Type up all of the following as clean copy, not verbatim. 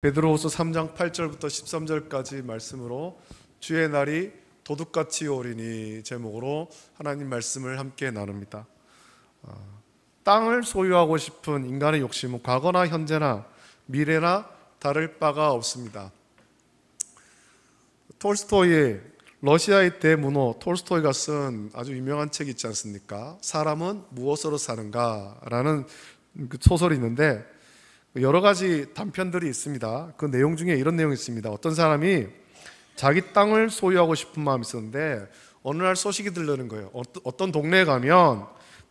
베드로후서 3장 8절부터 13절까지 말씀으로 주의 날이 도둑같이 오리니 제목으로 하나님 말씀을 함께 나눕니다. 땅을 소유하고 싶은 인간의 욕심은 과거나 현재나 미래나 다를 바가 없습니다. 톨스토이의 러시아의 대문호 톨스토이가 쓴 아주 유명한 책이 있지 않습니까? 사람은 무엇으로 사는가? 라는 소설이 있는데 여러 가지 단편들이 있습니다. 그 내용 중에 이런 내용이 있습니다. 어떤 사람이 자기 땅을 소유하고 싶은 마음이 있었는데 어느 날 소식이 들르는 거예요. 어떤 동네에 가면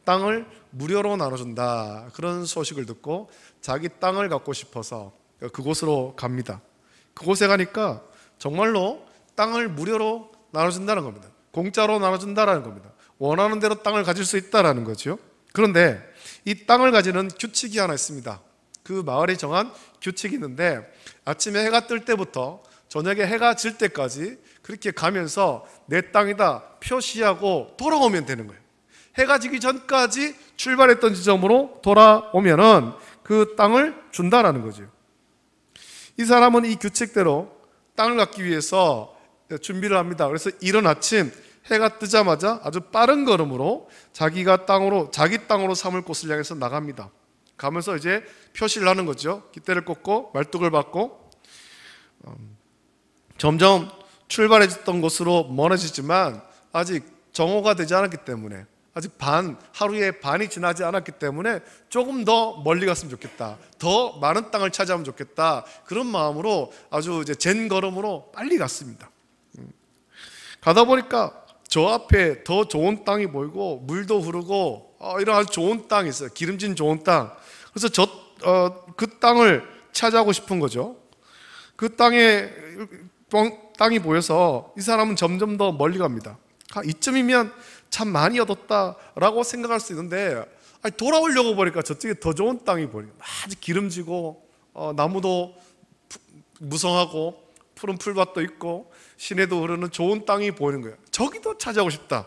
땅을 무료로 나눠준다, 그런 소식을 듣고 자기 땅을 갖고 싶어서 그곳으로 갑니다. 그곳에 가니까 정말로 땅을 무료로 나눠준다는 겁니다. 공짜로 나눠준다는 겁니다. 원하는 대로 땅을 가질 수 있다는 거죠. 그런데 이 땅을 가지는 규칙이 하나 있습니다. 그 마을에 정한 규칙이 있는데 아침에 해가 뜰 때부터 저녁에 해가 질 때까지 그렇게 가면서 내 땅이다 표시하고 돌아오면 되는 거예요. 해가 지기 전까지 출발했던 지점으로 돌아오면은 그 땅을 준다라는 거죠. 이 사람은 이 규칙대로 땅을 갖기 위해서 준비를 합니다. 그래서 이른 아침 해가 뜨자마자 아주 빠른 걸음으로 자기 땅으로 삼을 곳을 향해서 나갑니다. 가면서 이제 표시를 하는 거죠. 깃대를 꽂고 말뚝을 받고 점점 출발했던 곳으로 멀어지지만 아직 정오가 되지 않았기 때문에, 아직 하루의 반이 지나지 않았기 때문에 조금 더 멀리 갔으면 좋겠다, 더 많은 땅을 차지하면 좋겠다, 그런 마음으로 아주 이제 젠 걸음으로 빨리 갔습니다. 가다 보니까 저 앞에 더 좋은 땅이 보이고 물도 흐르고 이런 아주 좋은 땅이 있어요. 기름진 좋은 땅. 그래서 그 땅을 차지하고 싶은 거죠. 그 땅이 보여서 이 사람은 점점 더 멀리 갑니다. 이쯤이면 참 많이 얻었다라고 생각할 수 있는데 돌아오려고 보니까 저쪽에 더 좋은 땅이 보이고 아주 기름지고 나무도 무성하고 푸른 풀밭도 있고 시내도 흐르는 좋은 땅이 보이는 거예요. 저기도 차지하고 싶다.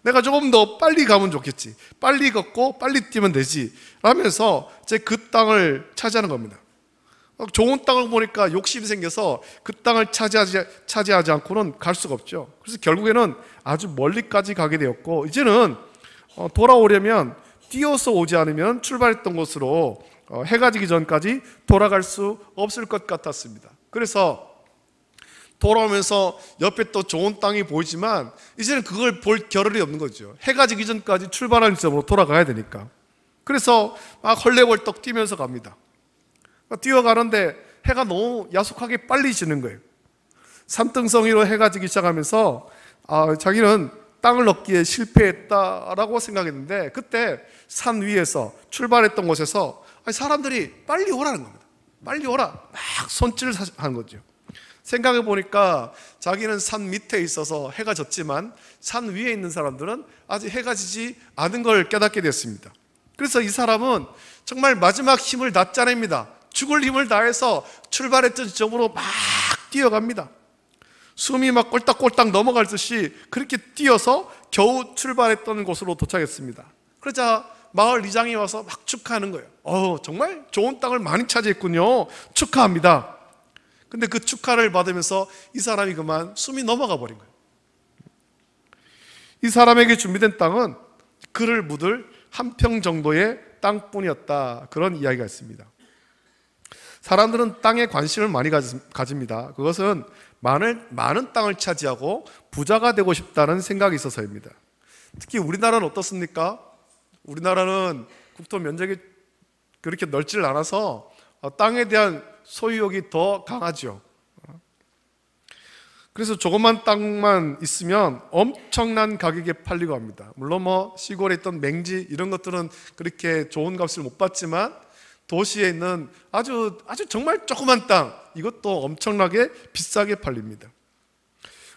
내가 조금 더 빨리 가면 좋겠지, 빨리 걷고 빨리 뛰면 되지 라면서 이제 그 땅을 차지하는 겁니다. 좋은 땅을 보니까 욕심이 생겨서 그 땅을 차지하지 않고는 갈 수가 없죠. 그래서 결국에는 아주 멀리까지 가게 되었고, 이제는 돌아오려면 뛰어서 오지 않으면 출발했던 곳으로 해가 지기 전까지 돌아갈 수 없을 것 같았습니다. 그래서 돌아오면서 옆에 또 좋은 땅이 보이지만 이제는 그걸 볼 겨를이 없는 거죠. 해가 지기 전까지 출발한 지점으로 돌아가야 되니까. 그래서 막 헐레벌떡 뛰면서 갑니다. 뛰어가는데 해가 너무 야속하게 빨리 지는 거예요. 산등성이로 해가 지기 시작하면서 자기는 땅을 얻기에 실패했다라고 생각했는데, 그때 산 위에서 출발했던 곳에서 사람들이 빨리 오라는 겁니다. 빨리 오라, 막 손짓을 하는 거죠. 생각해 보니까 자기는 산 밑에 있어서 해가 졌지만 산 위에 있는 사람들은 아직 해가 지지 않은 걸 깨닫게 됐습니다. 그래서 이 사람은 정말 마지막 힘을 다 짜냅니다. 죽을 힘을 다해서 출발했던 지점으로 막 뛰어갑니다. 숨이 막 꼴딱꼴딱 넘어갈 듯이 그렇게 뛰어서 겨우 출발했던 곳으로 도착했습니다. 그러자 마을 이장이 와서 막 축하하는 거예요. 정말 좋은 땅을 많이 차지했군요, 축하합니다. 근데 그 축하를 받으면서 이 사람이 그만 숨이 넘어가 버린 거예요. 이 사람에게 준비된 땅은 그를 묻을 한 평 정도의 땅뿐이었다, 그런 이야기가 있습니다. 사람들은 땅에 관심을 많이 가집니다. 그것은 많은 땅을 차지하고 부자가 되고 싶다는 생각이 있어서입니다. 특히 우리나라는 어떻습니까? 우리나라는 국토 면적이 그렇게 넓지를 않아서 땅에 대한 소유욕이 더 강하죠. 그래서 조그만 땅만 있으면 엄청난 가격에 팔리고 합니다. 물론 시골에 있던 맹지 이런 것들은 그렇게 좋은 값을 못 받지만 도시에 있는 아주 정말 조그만 땅, 이것도 엄청나게 비싸게 팔립니다.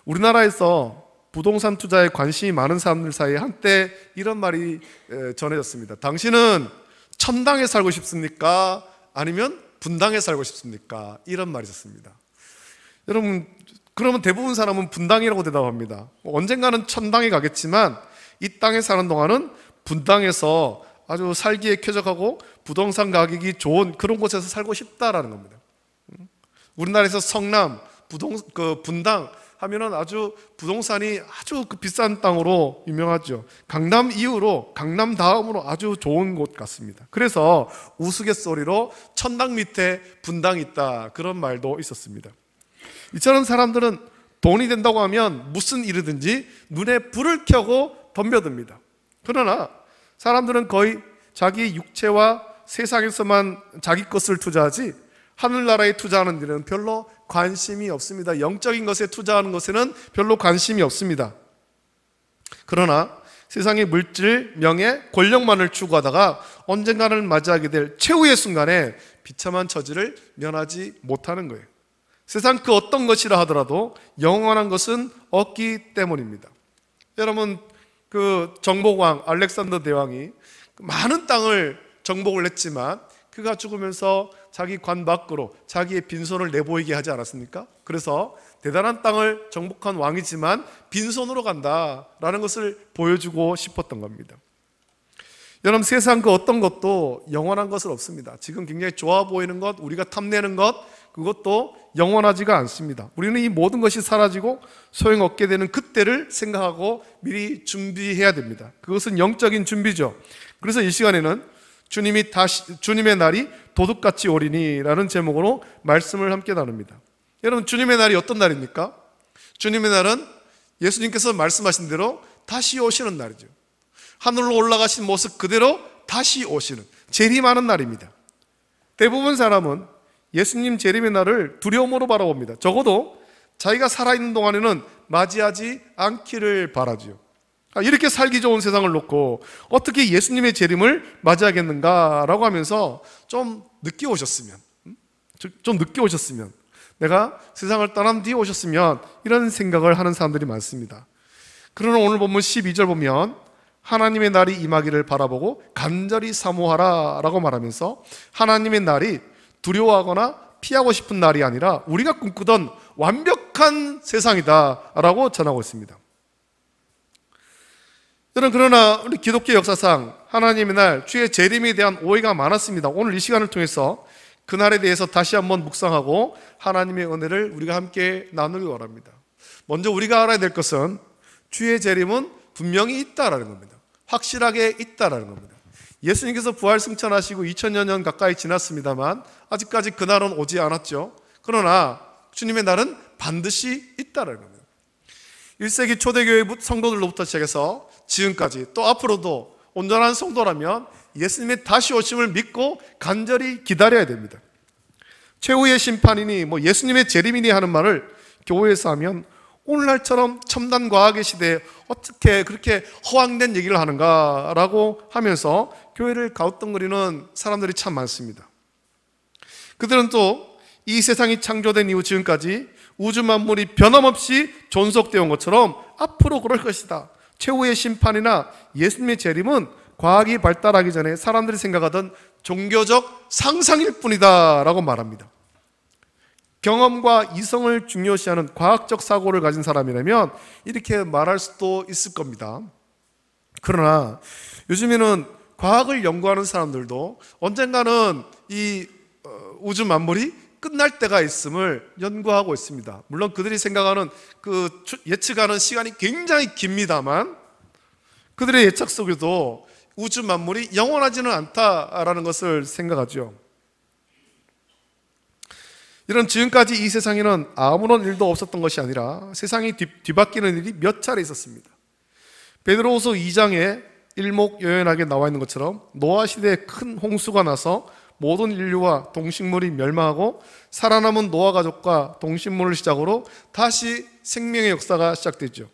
우리나라에서 부동산 투자에 관심이 많은 사람들 사이에 한때 이런 말이 전해졌습니다. 당신은 천당에 살고 싶습니까? 아니면 분당에 살고 싶습니까? 이런 말이 있었습니다. 여러분, 그러면 대부분 사람은 분당이라고 대답합니다. 언젠가는 천당에 가겠지만 이 땅에 사는 동안은 분당에서 아주 살기에 쾌적하고 부동산 가격이 좋은 그런 곳에서 살고 싶다라는 겁니다. 우리나라에서 성남, 분당 하면은 아주 부동산이 아주 비싼 땅으로 유명하죠. 강남 이후로, 강남 다음으로 아주 좋은 곳 같습니다. 그래서 우스갯소리로 천당 밑에 분당이 있다, 그런 말도 있었습니다. 이처럼 사람들은 돈이 된다고 하면 무슨 일이든지 눈에 불을 켜고 덤벼듭니다. 그러나 사람들은 거의 자기 육체와 세상에서만 자기 것을 투자하지 하늘나라에 투자하는 일은 별로 관심이 없습니다. 영적인 것에 투자하는 것에는 별로 관심이 없습니다. 그러나 세상의 물질, 명예, 권력만을 추구하다가 언젠가는 맞이하게 될 최후의 순간에 비참한 처지를 면하지 못하는 거예요. 세상 그 어떤 것이라 하더라도 영원한 것은 없기 때문입니다. 여러분, 그 정복왕 알렉산더 대왕이 많은 땅을 정복을 했지만 그가 죽으면서 자기 관 밖으로 자기의 빈손을 내보이게 하지 않았습니까? 그래서 대단한 땅을 정복한 왕이지만 빈손으로 간다라는 것을 보여주고 싶었던 겁니다. 여러분, 세상 그 어떤 것도 영원한 것은 없습니다. 지금 굉장히 좋아 보이는 것, 우리가 탐내는 것, 그것도 영원하지가 않습니다. 우리는 이 모든 것이 사라지고 소용없게 되는 그때를 생각하고 미리 준비해야 됩니다. 그것은 영적인 준비죠. 그래서 이 시간에는 주님의 날이 도둑같이 오리니라는 제목으로 말씀을 함께 나눕니다. 여러분, 주님의 날이 어떤 날입니까? 주님의 날은 예수님께서 말씀하신 대로 다시 오시는 날이죠. 하늘로 올라가신 모습 그대로 다시 오시는, 재림하는 날입니다. 대부분 사람은 예수님 재림의 날을 두려움으로 바라봅니다. 적어도 자기가 살아있는 동안에는 맞이하지 않기를 바라지요. 이렇게 살기 좋은 세상을 놓고 어떻게 예수님의 재림을 맞이하겠는가라고 하면서 좀 늦게 오셨으면, 내가 세상을 떠난 뒤에 오셨으면, 이런 생각을 하는 사람들이 많습니다. 그러나 오늘 본문 12절 보면 하나님의 날이 임하기를 바라보고 간절히 사모하라 라고 말하면서 하나님의 날이 두려워하거나 피하고 싶은 날이 아니라 우리가 꿈꾸던 완벽한 세상이다 라고 전하고 있습니다. 여러분, 그러나 우리 기독교 역사상 하나님의 날, 주의 재림에 대한 오해가 많았습니다. 오늘 이 시간을 통해서 그날에 대해서 다시 한번 묵상하고 하나님의 은혜를 우리가 함께 나누기 원합니다. 먼저 우리가 알아야 될 것은 주의 재림은 분명히 있다라는 겁니다. 확실하게 있다라는 겁니다. 예수님께서 부활 승천하시고 2000여 년 가까이 지났습니다만 아직까지 그날은 오지 않았죠. 그러나 주님의 날은 반드시 있다라는 겁니다. 1세기 초대교회 성도들로부터 시작해서 지금까지 또 앞으로도 온전한 성도라면 예수님의 다시 오심을 믿고 간절히 기다려야 됩니다. 최후의 심판이니 예수님의 재림이니 하는 말을 교회에서 하면 오늘날처럼 첨단 과학의 시대에 어떻게 그렇게 허황된 얘기를 하는가라고 하면서 교회를 가우뚱거리는 사람들이 참 많습니다. 그들은 또 이 세상이 창조된 이후 지금까지 우주 만물이 변함없이 존속되어 온 것처럼 앞으로 그럴 것이다, 최후의 심판이나 예수님의 재림은 과학이 발달하기 전에 사람들이 생각하던 종교적 상상일 뿐이다 라고 말합니다. 경험과 이성을 중요시하는 과학적 사고를 가진 사람이라면 이렇게 말할 수도 있을 겁니다. 그러나 요즘에는 과학을 연구하는 사람들도 언젠가는 이 우주 만물이 끝날 때가 있음을 연구하고 있습니다. 물론 그들이 생각하는 예측하는 시간이 굉장히 깁니다만 그들의 예측 속에도 우주 만물이 영원하지는 않다라는 것을 생각하죠. 이런 지금까지 이 세상에는 아무런 일도 없었던 것이 아니라 세상이 뒤바뀌는 일이 몇 차례 있었습니다. 베드로후서 2장에 일목요연하게 나와 있는 것처럼 노아 시대에 큰 홍수가 나서 모든 인류와 동식물이 멸망하고 살아남은 노아 가족과 동식물을 시작으로 다시 생명의 역사가 시작됐죠.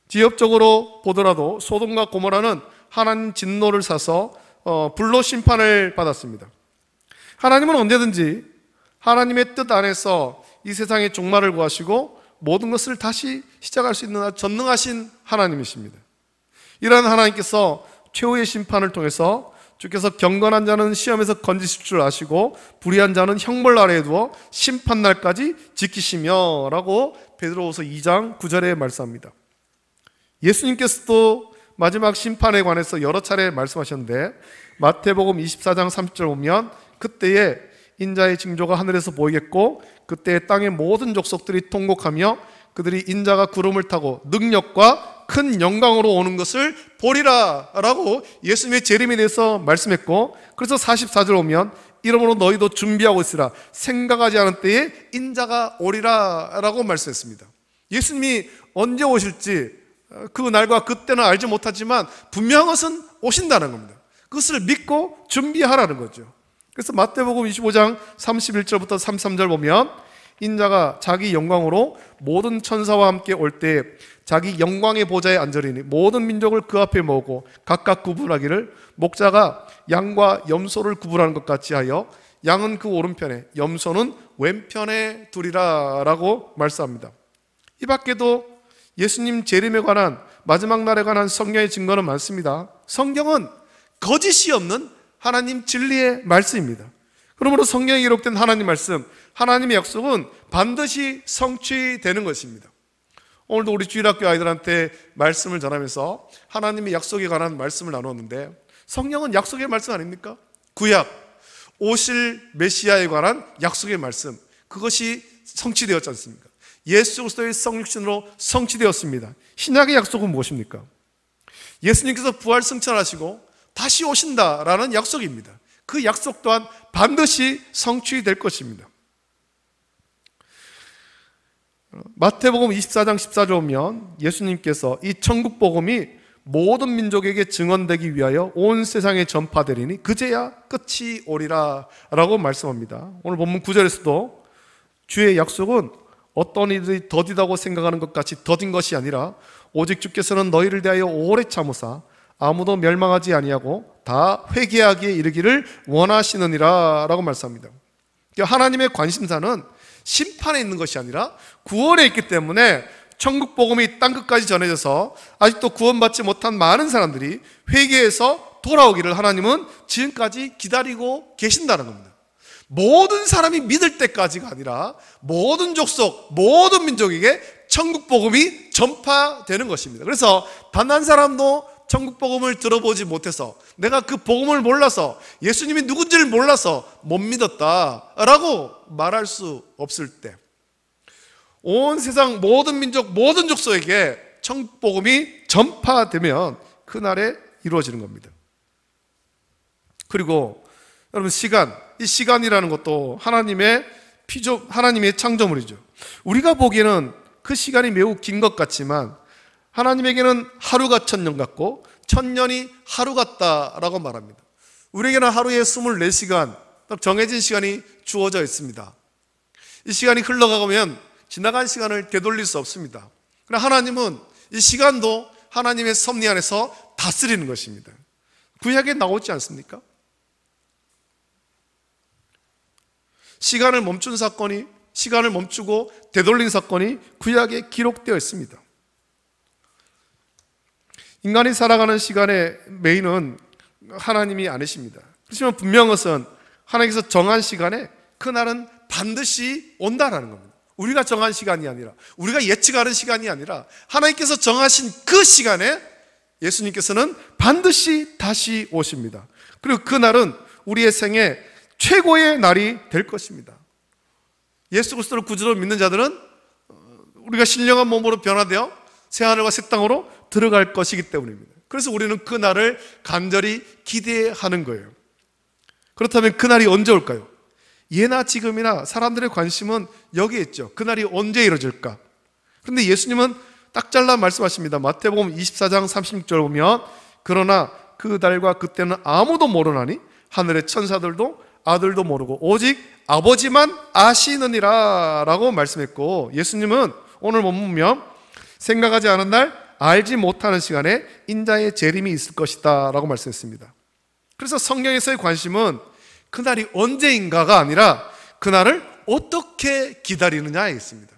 지역적으로 보더라도 소돔과 고모라는 하나님 진노를 사서 불로 심판을 받았습니다. 하나님은 언제든지 하나님의 뜻 안에서 이 세상의 종말을 구하시고 모든 것을 다시 시작할 수 있는 전능하신 하나님이십니다. 이러한 하나님께서 최후의 심판을 통해서 주께서 경건한 자는 시험에서 건지실 줄 아시고 불의한 자는 형벌 아래에 두어 심판날까지 지키시며 라고 베드로후서 2장 9절에 말씀합니다. 예수님께서도 마지막 심판에 관해서 여러 차례 말씀하셨는데 마태복음 24장 30절 보면 그때에 인자의 징조가 하늘에서 보이겠고 그때 땅의 모든 족속들이 통곡하며 그들이 인자가 구름을 타고 능력과 큰 영광으로 오는 것을 보리라 라고 예수님의 재림에 대해서 말씀했고, 그래서 44절 오면 이러므로 너희도 준비하고 있으라 생각하지 않은 때에 인자가 오리라 라고 말씀했습니다. 예수님이 언제 오실지 그 날과 그때는 알지 못하지만 분명한 것은 오신다는 겁니다. 그것을 믿고 준비하라는 거죠. 그래서 마태복음 25장 31절부터 33절 보면 인자가 자기 영광으로 모든 천사와 함께 올 때 자기 영광의 보좌에 앉으리니 모든 민족을 그 앞에 모으고 각각 구분하기를 목자가 양과 염소를 구분하는 것 같이 하여 양은 그 오른편에 염소는 왼편에 두리라 라고 말씀합니다. 이 밖에도 예수님 재림에 관한 마지막 날에 관한 성경의 증거는 많습니다. 성경은 거짓이 없는 하나님 진리의 말씀입니다. 그러므로 성경에 기록된 하나님 말씀, 하나님의 약속은 반드시 성취되는 것입니다. 오늘도 우리 주일학교 아이들한테 말씀을 전하면서 하나님의 약속에 관한 말씀을 나누었는데, 성경은 약속의 말씀 아닙니까? 구약, 오실 메시아에 관한 약속의 말씀, 그것이 성취되었지 않습니까? 예수 그리스도의 성육신으로 성취되었습니다. 신약의 약속은 무엇입니까? 예수님께서 부활 승천하시고 다시 오신다라는 약속입니다. 그 약속 또한 반드시 성취될 것입니다. 마태복음 24장 14절 보면 예수님께서 이 천국 복음이 모든 민족에게 증언되기 위하여 온 세상에 전파되리니 그제야 끝이 오리라 라고 말씀합니다. 오늘 본문 9절에서도 주의 약속은 어떤 이들이 더디다고 생각하는 것 같이 더딘 것이 아니라 오직 주께서는 너희를 대하여 오래 참으사 아무도 멸망하지 아니하고 다 회개하기에 이르기를 원하시느니라 라고 말씀합니다. 하나님의 관심사는 심판에 있는 것이 아니라 구원에 있기 때문에 천국 복음이 땅끝까지 전해져서 아직도 구원받지 못한 많은 사람들이 회개해서 돌아오기를 하나님은 지금까지 기다리고 계신다는 겁니다. 모든 사람이 믿을 때까지가 아니라 모든 족속, 모든 민족에게 천국 복음이 전파되는 것입니다. 그래서 단 한 사람도 천국 복음을 들어보지 못해서, 내가 그 복음을 몰라서, 예수님이 누군지를 몰라서 못 믿었다라고 말할 수 없을 때, 온 세상 모든 민족, 모든 족속에게 천국 복음이 전파되면 그날에 이루어지는 겁니다. 그리고 여러분, 이 시간이라는 것도 하나님의 창조물이죠. 우리가 보기에는 그 시간이 매우 긴 것 같지만 하나님에게는 하루가 1000년 같고 1000년이 하루 같다라고 말합니다. 우리에게는 하루에 24시간 딱 정해진 시간이 주어져 있습니다. 이 시간이 흘러가면 지나간 시간을 되돌릴 수 없습니다. 그러나 하나님은 이 시간도 하나님의 섭리 안에서 다스리는 것입니다. 구약에 나오지 않습니까? 시간을 멈춘 사건이, 시간을 멈추고 되돌린 사건이 구약에 기록되어 있습니다. 인간이 살아가는 시간의 메인은 하나님이 아니십니다. 그렇지만 분명한 것은 하나님께서 정한 시간에 그날은 반드시 온다라는 겁니다. 우리가 정한 시간이 아니라, 우리가 예측하는 시간이 아니라 하나님께서 정하신 그 시간에 예수님께서는 반드시 다시 오십니다. 그리고 그날은 우리의 생애 최고의 날이 될 것입니다. 예수 그리스도를 구주로 믿는 자들은 우리가 신령한 몸으로 변화되어 새하늘과 새 땅으로 들어갈 것이기 때문입니다. 그래서 우리는 그 날을 간절히 기대하는 거예요. 그렇다면 그 날이 언제 올까요? 예나 지금이나 사람들의 관심은 여기에 있죠. 그 날이 언제 이루어질까? 그런데 예수님은 딱 잘라 말씀하십니다. 마태복음 24장 36절 보면 그러나 그 날과 그때는 아무도 모르나니 하늘의 천사들도 아들도 모르고 오직 아버지만 아시느니라 라고 말씀했고, 예수님은 오늘 보면 생각하지 않은 날, 알지 못하는 시간에 인자의 재림이 있을 것이다 라고 말씀했습니다. 그래서 성경에서의 관심은 그날이 언제인가가 아니라 그날을 어떻게 기다리느냐에 있습니다.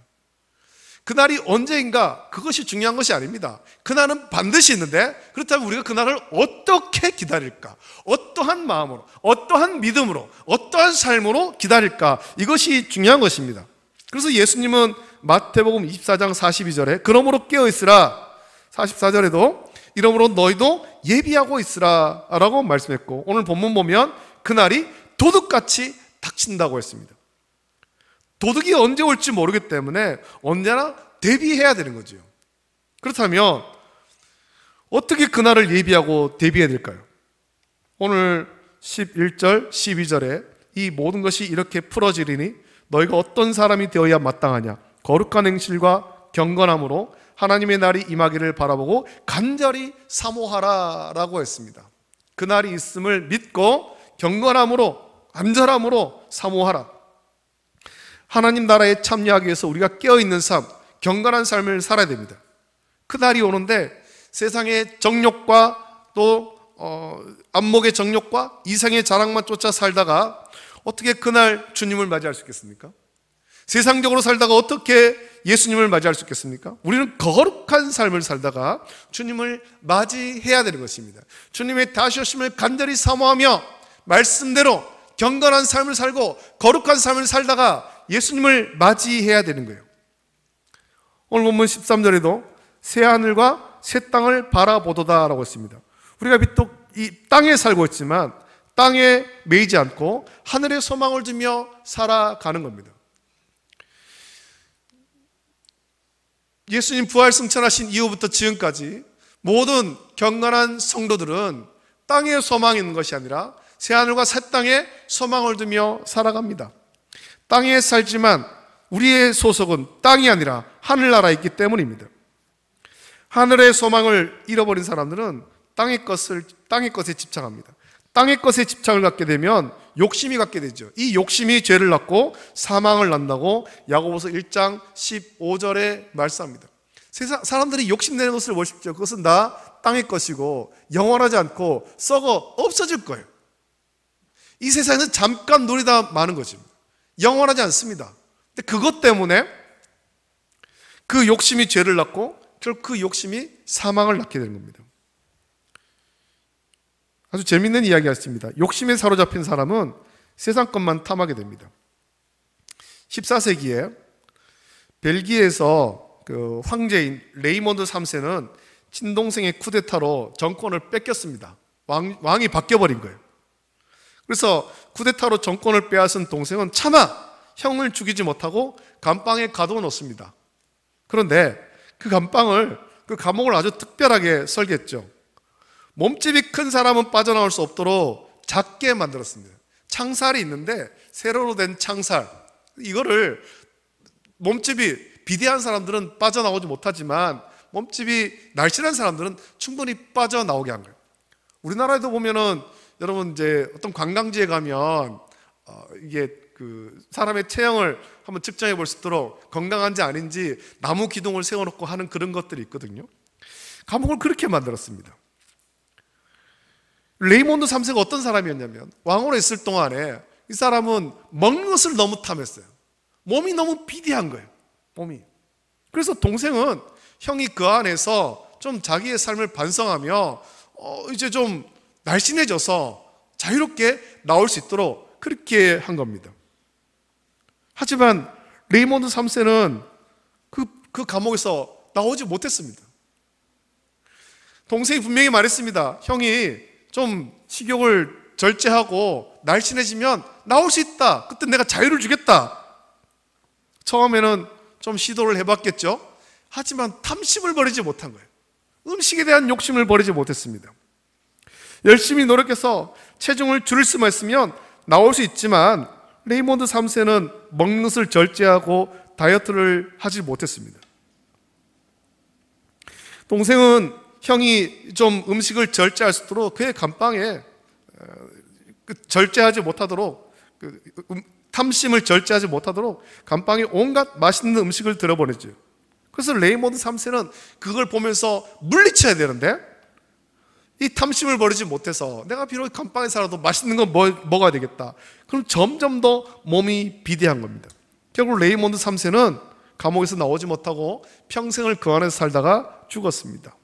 그날이 언제인가, 그것이 중요한 것이 아닙니다. 그날은 반드시 있는데, 그렇다면 우리가 그날을 어떻게 기다릴까? 어떠한 마음으로, 어떠한 믿음으로, 어떠한 삶으로 기다릴까? 이것이 중요한 것입니다. 그래서 예수님은 마태복음 24장 42절에 그러므로 깨어있으라, 44절에도 이러므로 너희도 예비하고 있으라 라고 말씀했고, 오늘 본문 보면 그날이 도둑같이 닥친다고 했습니다. 도둑이 언제 올지 모르기 때문에 언제나 대비해야 되는 거죠. 그렇다면 어떻게 그날을 예비하고 대비해야 될까요? 오늘 11절, 12절에 이 모든 것이 이렇게 풀어지리니 너희가 어떤 사람이 되어야 마땅하냐? 거룩한 행실과 경건함으로 하나님의 날이 임하기를 바라보고 간절히 사모하라 라고 했습니다. 그날이 있음을 믿고 경건함으로, 간절함으로 사모하라. 하나님 나라에 참여하기 위해서 우리가 깨어있는 삶, 경건한 삶을 살아야 됩니다. 그날이 오는데 세상의 정욕과 또 안목의 정욕과 이생의 자랑만 쫓아 살다가 어떻게 그날 주님을 맞이할 수 있겠습니까? 세상적으로 살다가 어떻게 예수님을 맞이할 수 있겠습니까? 우리는 거룩한 삶을 살다가 주님을 맞이해야 되는 것입니다. 주님의 다시 오심을 간절히 사모하며 말씀대로 경건한 삶을 살고 거룩한 삶을 살다가 예수님을 맞이해야 되는 거예요. 오늘 본문 13절에도 새 하늘과 새 땅을 바라보도다 라고 했습니다. 우리가 비록 이 땅에 살고 있지만 땅에 매이지 않고 하늘에 소망을 두며 살아가는 겁니다. 예수님 부활 승천하신 이후부터 지금까지 모든 경건한 성도들은 땅에 소망이 있는 것이 아니라 새하늘과 새 땅에 소망을 두며 살아갑니다. 땅에 살지만 우리의 소속은 땅이 아니라 하늘나라에 있기 때문입니다. 하늘의 소망을 잃어버린 사람들은 땅의 것에 집착합니다. 땅의 것에 집착을 갖게 되면 욕심이 갖게 되죠. 이 욕심이 죄를 낳고 사망을 낳는다고 야고보서 1장 15절에 말씀합니다. 세상 사람들이 욕심내는 것을 보십시오. 그것은 다 땅의 것이고 영원하지 않고 썩어 없어질 거예요. 이 세상에는 잠깐 놀이다 마는 것입니다. 영원하지 않습니다. 근데 그것 때문에 그 욕심이 죄를 낳고 결국 그 욕심이 사망을 낳게 되는 겁니다. 아주 재밌는 이야기가 있습니다. 욕심에 사로잡힌 사람은 세상 것만 탐하게 됩니다. 14세기에 벨기에에서 그 황제인 레이몬드 3세는 친동생의 쿠데타로 정권을 뺏겼습니다. 왕이 바뀌어버린 거예요. 그래서 쿠데타로 정권을 빼앗은 동생은 차마 형을 죽이지 못하고 감방에 가둬놓습니다. 그런데 그 감옥을 아주 특별하게 설계했죠. 몸집이 큰 사람은 빠져나올 수 없도록 작게 만들었습니다. 창살이 있는데 세로로 된 창살, 이거를 몸집이 비대한 사람들은 빠져나오지 못하지만 몸집이 날씬한 사람들은 충분히 빠져나오게 한 거예요. 우리나라에도 보면은 여러분 이제 어떤 관광지에 가면 이게 그 사람의 체형을 한번 측정해 볼 수 있도록 건강한지 아닌지 나무 기둥을 세워놓고 하는 그런 것들이 있거든요. 감옥을 그렇게 만들었습니다. 레이몬드 3세가 어떤 사람이었냐면 왕으로 있을 동안에 이 사람은 먹는 것을 너무 탐했어요. 몸이 너무 비대한 거예요. 몸이. 그래서 동생은 형이 그 안에서 좀 자기의 삶을 반성하며 이제 좀 날씬해져서 자유롭게 나올 수 있도록 그렇게 한 겁니다. 하지만 레이몬드 3세는 그 감옥에서 나오지 못했습니다. 동생이 분명히 말했습니다. 형이 좀 식욕을 절제하고 날씬해지면 나올 수 있다. 그때 내가 자유를 주겠다. 처음에는 좀 시도를 해봤겠죠. 하지만 탐심을 버리지 못한 거예요. 음식에 대한 욕심을 버리지 못했습니다. 열심히 노력해서 체중을 줄일 수만 있으면 나올 수 있지만 레이몬드 3세는 먹는 것을 절제하고 다이어트를 하지 못했습니다. 동생은 형이 좀 음식을 절제할 수 있도록 그의 감방에 절제하지 못하도록 탐심을 절제하지 못하도록 감방에 온갖 맛있는 음식을 들어보냈죠. 그래서 레이몬드 3세는 그걸 보면서 물리쳐야 되는데 이 탐심을 버리지 못해서 내가 비록 감방에 살아도 맛있는 건 먹어야 되겠다. 그럼 점점 더 몸이 비대한 겁니다. 결국 레이몬드 3세는 감옥에서 나오지 못하고 평생을 그 안에서 살다가 죽었습니다.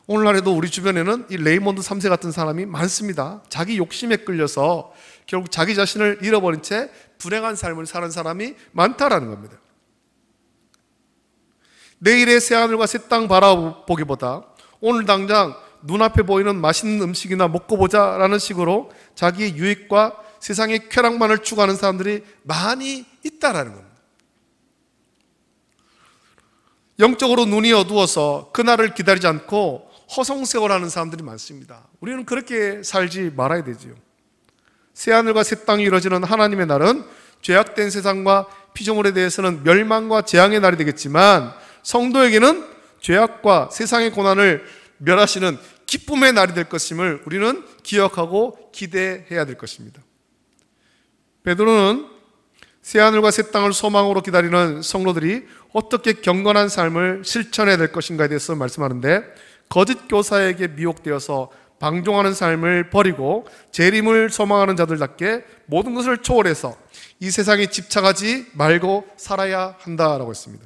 오늘날에도 우리 주변에는 이 레이몬드 3세 같은 사람이 많습니다. 자기 욕심에 끌려서 결국 자기 자신을 잃어버린 채 불행한 삶을 사는 사람이 많다라는 겁니다. 내일의 새하늘과 새 땅 바라보기보다 오늘 당장 눈앞에 보이는 맛있는 음식이나 먹고 보자라는 식으로 자기의 유익과 세상의 쾌락만을 추구하는 사람들이 많이 있다라는 겁니다. 영적으로 눈이 어두워서 그날을 기다리지 않고 허송세월하는 사람들이 많습니다. 우리는 그렇게 살지 말아야 되지요. 새하늘과 새 땅이 이루어지는 하나님의 날은 죄악된 세상과 피조물에 대해서는 멸망과 재앙의 날이 되겠지만, 성도에게는 죄악과 세상의 고난을 멸하시는 기쁨의 날이 될 것임을 우리는 기억하고 기대해야 될 것입니다. 베드로는 새하늘과 새 땅을 소망으로 기다리는 성도들이 어떻게 경건한 삶을 실천해야 될 것인가에 대해서 말씀하는데, 거짓 교사에게 미혹되어서 방종하는 삶을 버리고 재림을 소망하는 자들답게 모든 것을 초월해서 이 세상에 집착하지 말고 살아야 한다라고 했습니다.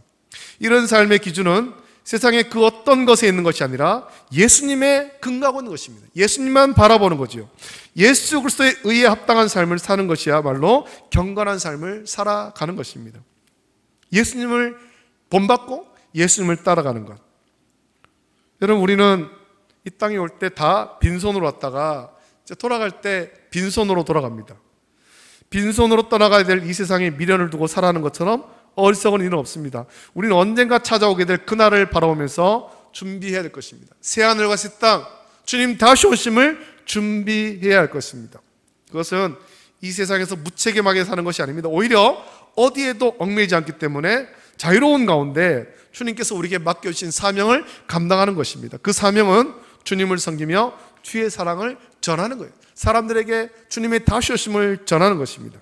이런 삶의 기준은 세상의 그 어떤 것에 있는 것이 아니라 예수님에 근거하고 있는 것입니다. 예수님만 바라보는 거지요. 예수 그리스도의 의에 합당한 삶을 사는 것이야말로 경건한 삶을 살아가는 것입니다. 예수님을 본받고 예수님을 따라가는 것. 여러분, 우리는 이 땅에 올 때 다 빈손으로 왔다가 이제 돌아갈 때 빈손으로 돌아갑니다. 빈손으로 떠나가야 될 이 세상에 미련을 두고 살아가는 것처럼 어리석은 일은 없습니다. 우리는 언젠가 찾아오게 될 그날을 바라보면서 준비해야 될 것입니다. 새하늘과 새 땅, 주님 다시 오심을 준비해야 할 것입니다. 그것은 이 세상에서 무책임하게 사는 것이 아닙니다. 오히려 어디에도 얽매이지 않기 때문에 자유로운 가운데 주님께서 우리에게 맡겨주신 사명을 감당하는 것입니다. 그 사명은 주님을 섬기며 주의 사랑을 전하는 거예요. 사람들에게 주님의 다시 오심을 전하는 것입니다.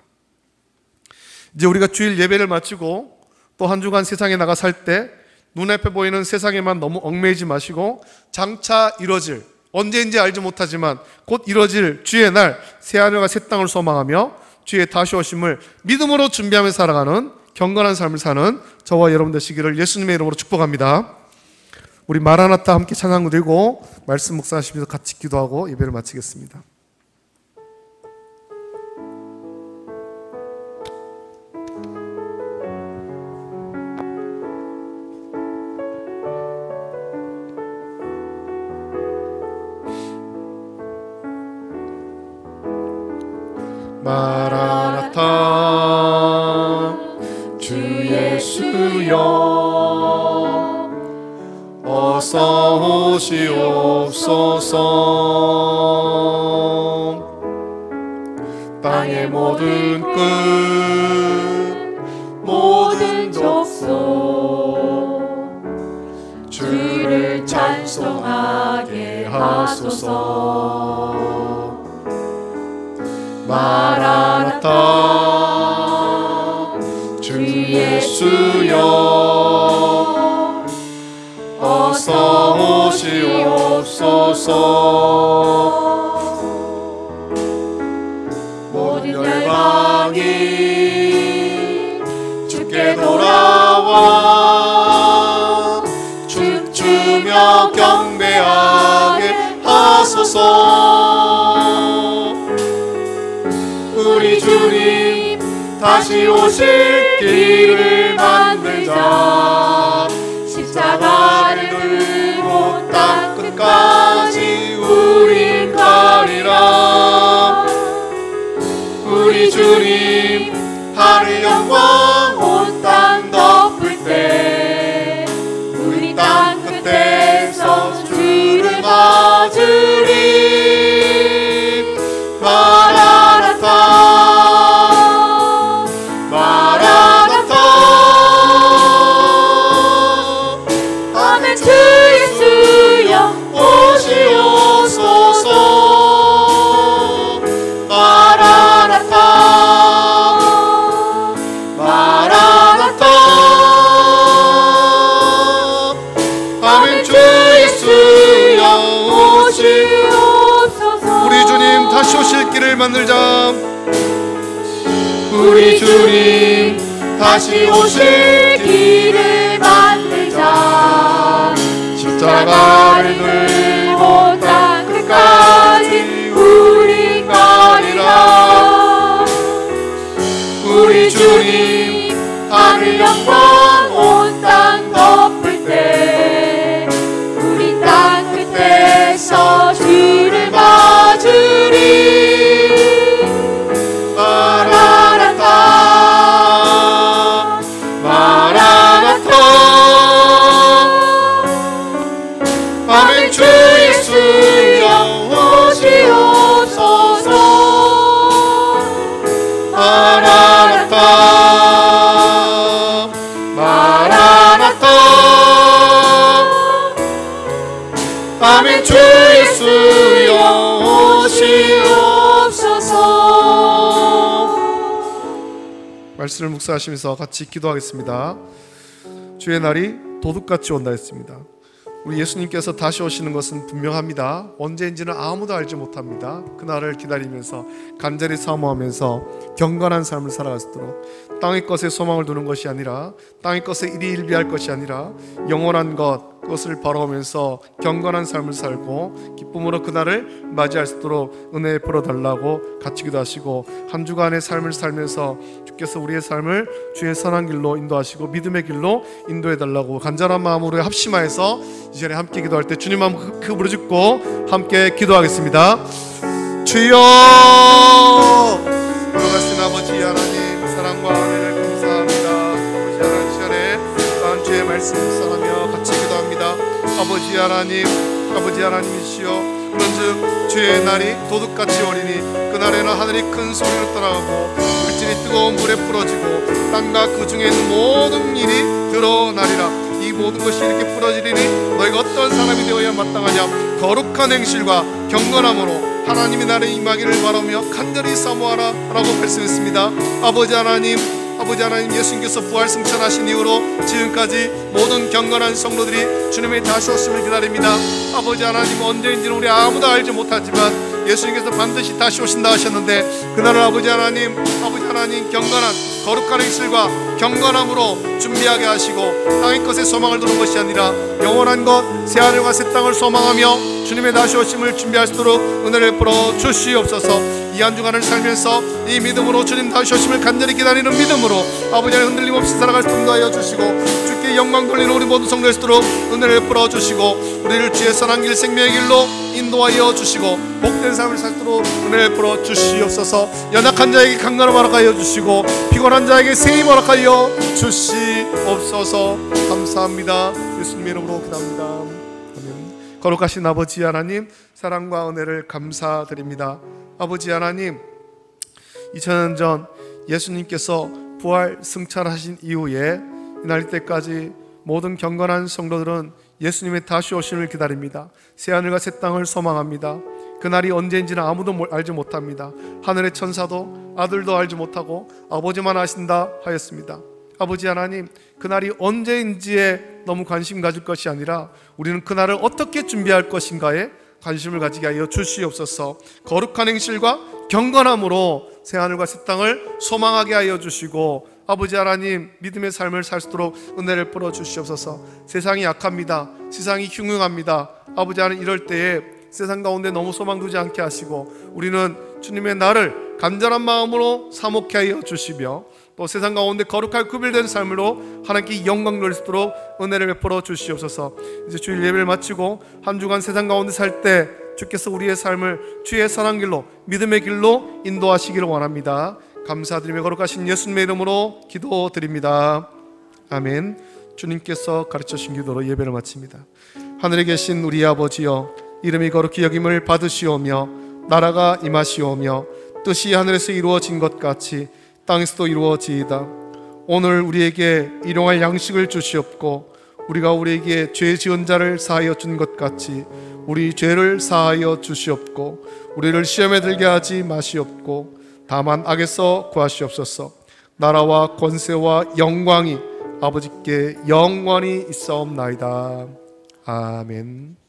이제 우리가 주일 예배를 마치고 또 한 주간 세상에 나가 살 때 눈앞에 보이는 세상에만 너무 얽매이지 마시고 장차 이뤄질, 언제인지 알지 못하지만 곧 이뤄질 주의 날 새하늘과 새 땅을 소망하며 주의 다시 오심을 믿음으로 준비하며 살아가는 경건한 삶을 사는 저와 여러분 되시기를 예수님의 이름으로 축복합니다. 우리 마라나타 함께 찬양 드리고 말씀 묵상하시면서 같이 기도하고 예배를 마치겠습니다. 마라나타 주 예수여 어서 오시옵소서. 땅의 모든 끝 모든 족속 주를 찬송하게 하소서. 마라나타 주 예수여 어서 오시옵소서. 모든 열방이 주께 돌아와 춤추며 경배하게 하소서. 우리 주님 다시 오실 길을 만들자. 십자가를 들고 땅 끝까지 우린 가리라. 우리 주님 하늘 영광 온 땅 덮을 때 우리 땅 끝에서 주를 맞으리. 마라나타 마라나타 아멘. 주 예수여 오시옵소서. 마라나타 마라나타 아멘. 주 예수여 오시옵소서. 우리 주님 다시 오실 길을 만들자. 우리 주님 다시 오실 길을 만들자. 십자가를 들고 땅 끝까지 우리 가리라. 우리 주님 하늘 영광 온 땅 덮을 때 우리 땅 끝에서 주를 맞으리. 마라나타 마라나타 아멘. 주 예수여 오시옵소서. 말씀을 묵상하시면서 같이 기도하겠습니다. 주의 날이 도둑같이 온다 했습니다. 우리 예수님께서 다시 오시는 것은 분명합니다. 언제인지는 아무도 알지 못합니다. 그날을 기다리면서 간절히 사모하면서 경건한 삶을 살아갈 수 있도록 땅의 것에 소망을 두는 것이 아니라 땅의 것에 일희일비할 것이 아니라 영원한 그것을 바라보면서 경건한 삶을 살고 기쁨으로 그날을 맞이할 수 있도록 은혜 풀어달라고 같이 기도하시고, 한 주간의 삶을 살면서 주께서 우리의 삶을 주의 선한 길로 인도하시고 믿음의 길로 인도해달라고 간절한 마음으로 합심하여서 이 시간에 함께 기도할 때 주님 한번 크게 부르짖고 함께 기도하겠습니다. 주여, 돌아가신 아버지 하나님, 사랑과 은혜를 감사합니다. 아버지 하나님, 시간에 또한 주의 말씀 묵상하며 같이 기도합니다. 아버지 하나님, 아버지 하나님이시여, 그런즉 주의 날이 도둑같이 오리니 그날에는 하늘이 큰 소리로 떠나가고 물질이 뜨거운 물에 부러지고 땅과 그 중에 있는 모든 일이 드러나리라. 이 모든 것이 이렇게 부러지리니 너희가 어떤 사람이 되어야 마땅하냐? 거룩한 행실과 경건함으로 하나님이 나를 임하기를 바라며 간절히 사모하라 라고 말씀했습니다. 아버지 하나님, 아버지 하나님, 예수님께서 부활 승천하신 이후로 지금까지 모든 경건한 성도들이 주님의 다시 오심을 기다립니다. 아버지 하나님, 언제인지는 우리 아무도 알지 못하지만 예수님께서 반드시 다시 오신다 하셨는데, 그날을 아버지 하나님 경건한 거룩한 행실과 경건함으로 준비하게 하시고 땅의 것에 소망을 두는 것이 아니라 영원한 것 새하늘과 새 땅을 소망하며 주님의 다시 오심을 준비할 수 있도록 은혜를 풀어 주시옵소서. 이 한 주간을 살면서 이 믿음으로 주님 다시 오심을 간절히 기다리는 믿음으로 아버지 하나님 흔들림 없이 살아갈 수 있도록 하여 주시고, 주께 영광 돌리는 우리 모든 성도될 수 있도록 은혜를 풀어 주시고, 우리를 주의 선한 길 생명의 길로 인도하여 주시고 복된 삶을 살도록 은혜를 풀어 주시옵소서. 연약한 자에게 강건함 허락하여 주시고 피곤한 자에게 새 힘 허락하여 주시옵소서. 감사합니다. 예수님의 이름으로 기도합니다. 아멘. 거룩하신 아버지 하나님, 사랑과 은혜를 감사드립니다. 아버지 하나님, 2000년 전 예수님께서 부활 승천하신 이후에 이날 때까지 모든 경건한 성도들은 예수님의 다시 오심을 기다립니다. 새하늘과 새 땅을 소망합니다. 그날이 언제인지는 아무도 알지 못합니다. 하늘의 천사도 아들도 알지 못하고 아버지만 아신다 하였습니다. 아버지 하나님, 그날이 언제인지에 너무 관심 가질 것이 아니라 우리는 그날을 어떻게 준비할 것인가에 관심을 가지게 하여 주시옵소서. 거룩한 행실과 경건함으로 새하늘과 새 땅을 소망하게 하여 주시고, 아버지 하나님, 믿음의 삶을 살 수 있도록 은혜를 풀어 주시옵소서. 세상이 약합니다. 세상이 흉흉합니다. 아버지 하나님, 이럴 때에 세상 가운데 너무 소망 두지 않게 하시고 우리는 주님의 날을 간절한 마음으로 사모케 하여 주시며, 또 세상 가운데 거룩하게 구별된 삶으로 하나님께 영광 돌릴 수 있도록 은혜를 베풀어 주시옵소서. 이제 주일 예배를 마치고 한 주간 세상 가운데 살 때 주께서 우리의 삶을 주의 선한 길로 믿음의 길로 인도하시기를 원합니다. 감사드리며 거룩하신 예수님의 이름으로 기도드립니다. 아멘. 주님께서 가르쳐 주신 기도로 예배를 마칩니다. 하늘에 계신 우리 아버지여, 이름이 거룩히 여김을 받으시오며 나라가 임하시오며 뜻이 하늘에서 이루어진 것 같이 땅에서도 이루어지이다. 오늘 우리에게 일용할 양식을 주시옵고 우리가 우리에게 죄 지은 자를 사하여 준 것 같이 우리 죄를 사하여 주시옵고 우리를 시험에 들게 하지 마시옵고 다만 악에서 구하시옵소서. 나라와 권세와 영광이 아버지께 영원히 있사옵나이다. 아멘.